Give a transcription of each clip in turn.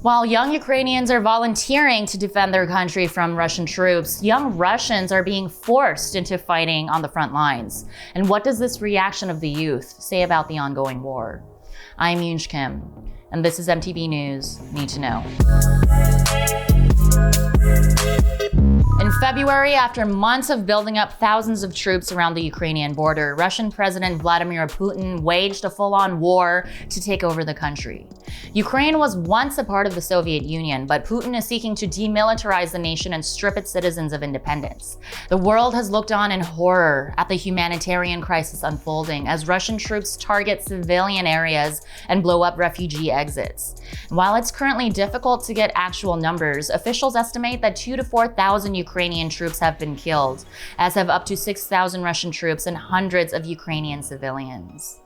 While young Ukrainians are volunteering to defend their country from Russian troops, young Russians are being forced into fighting on the front lines. And what does this reaction of the youth say about the ongoing war? I'm Yoonj Kim, and this is MTV News Need to Know. In February, after months of building up thousands of troops around the Ukrainian border, Russian President Vladimir Putin waged a full-on war to take over the country. Ukraine was once a part of the Soviet Union, but Putin is seeking to demilitarize the nation and strip its citizens of independence. The world has looked on in horror at the humanitarian crisis unfolding as Russian troops target civilian areas and blow up refugee exits. While it's currently difficult to get actual numbers, officials estimate that 2,000 to 4,000 Ukrainian troops have been killed, as have up to 6,000 Russian troops and hundreds of Ukrainian civilians.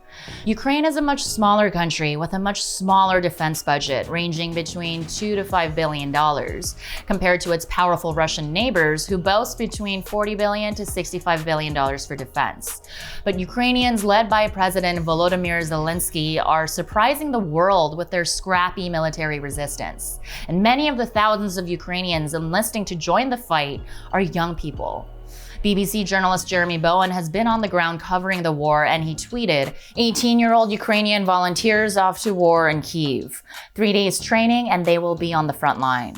Ukraine is a much smaller country with a much smaller defense budget, ranging between $2 to $5 billion, compared to its powerful Russian neighbors who boast between $40 billion to $65 billion for defense. But Ukrainians, led by President Volodymyr Zelensky, are surprising the world with their scrappy military resistance. And many of the thousands of Ukrainians enlisting to join the fight are young people. BBC journalist Jeremy Bowen has been on the ground covering the war, and he tweeted, 18-year-old Ukrainian volunteers off to war in Kyiv. 3 days training and they will be on the front line.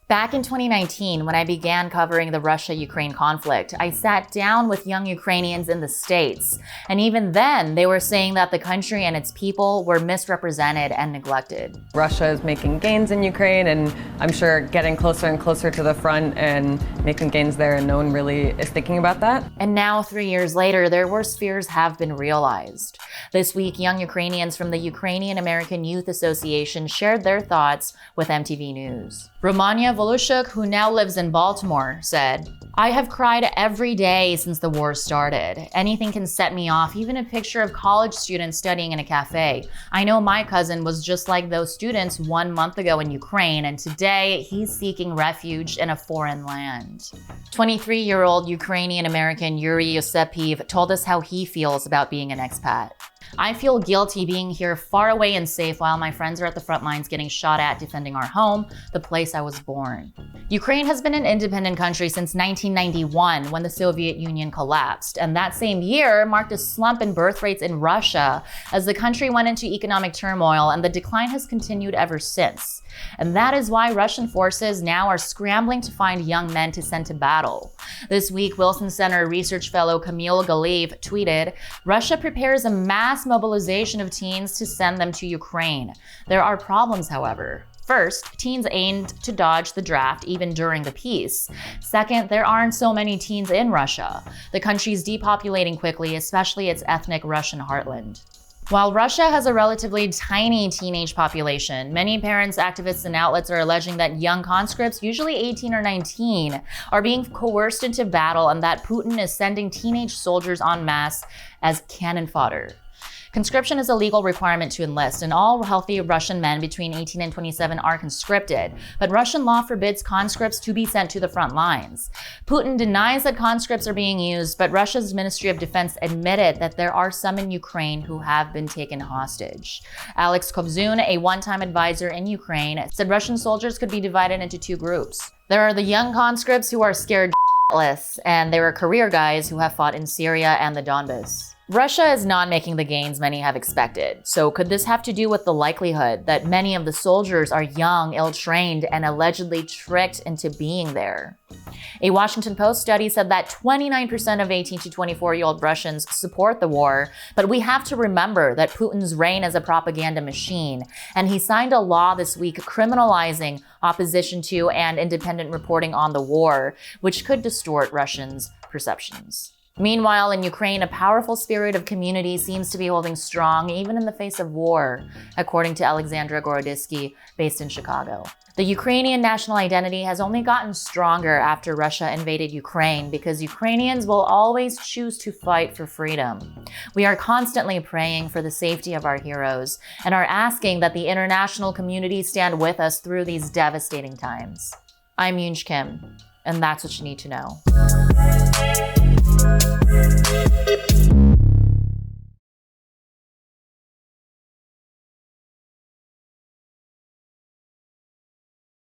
Back in 2019, when I began covering the Russia-Ukraine conflict, I sat down with young Ukrainians in the States. And even then, they were saying that the country and its people were misrepresented and neglected. Russia is making gains in Ukraine, and I'm sure getting closer and closer to the front and making gains there, and no one really is thinking about that. And now, 3 years later, their worst fears have been realized. This week, young Ukrainians from the Ukrainian American Youth Association shared their thoughts with MTV News. Romania Volushuk, who now lives in Baltimore, said, "I have cried every day since the war started. Anything can set me off, even a picture of college students studying in a cafe. I know my cousin was just like those students 1 month ago in Ukraine, and today he's seeking refuge in a foreign land." 23-year-old Ukrainian American Yuri Yosepiv told us how he feels about being an expat. "I feel guilty being here far away and safe while my friends are at the front lines getting shot at defending our home, the place I was born." Ukraine has been an independent country since 1991, when the Soviet Union collapsed, and that same year marked a slump in birth rates in Russia as the country went into economic turmoil, and the decline has continued ever since. And that is why Russian forces now are scrambling to find young men to send to battle. This week, Wilson Center research fellow Camille Galiv tweeted, "Russia prepares a mass mobilization of teens to send them to Ukraine. There are problems, however. First, teens aimed to dodge the draft even during the peace. Second, there aren't so many teens in Russia. The country's depopulating quickly, especially its ethnic Russian heartland." While Russia has a relatively tiny teenage population, many parents, activists, and outlets are alleging that young conscripts, usually 18 or 19, are being coerced into battle, and that Putin is sending teenage soldiers en masse as cannon fodder. Conscription is a legal requirement to enlist, and all healthy Russian men between 18 and 27 are conscripted, but Russian law forbids conscripts to be sent to the front lines. Putin denies that conscripts are being used, but Russia's Ministry of Defense admitted that there are some in Ukraine who have been taken hostage. Alex Kovzun, a one-time advisor in Ukraine, said Russian soldiers could be divided into two groups. There are the young conscripts who are scared shitless, and there are career guys who have fought in Syria and the Donbas. Russia is not making the gains many have expected. So could this have to do with the likelihood that many of the soldiers are young, ill-trained, and allegedly tricked into being there? A Washington Post study said that 29% of 18 to 24-year-old Russians support the war, but we have to remember that Putin's reign is a propaganda machine, and he signed a law this week criminalizing opposition to and independent reporting on the war, which could distort Russians' perceptions. Meanwhile, in Ukraine, a powerful spirit of community seems to be holding strong even in the face of war, according to Alexandra Gorodisky, based in Chicago. The Ukrainian national identity has only gotten stronger after Russia invaded Ukraine because Ukrainians will always choose to fight for freedom. We are constantly praying for the safety of our heroes and are asking that the international community stand with us through these devastating times. I'm Yoonj Kim, and that's what you need to know.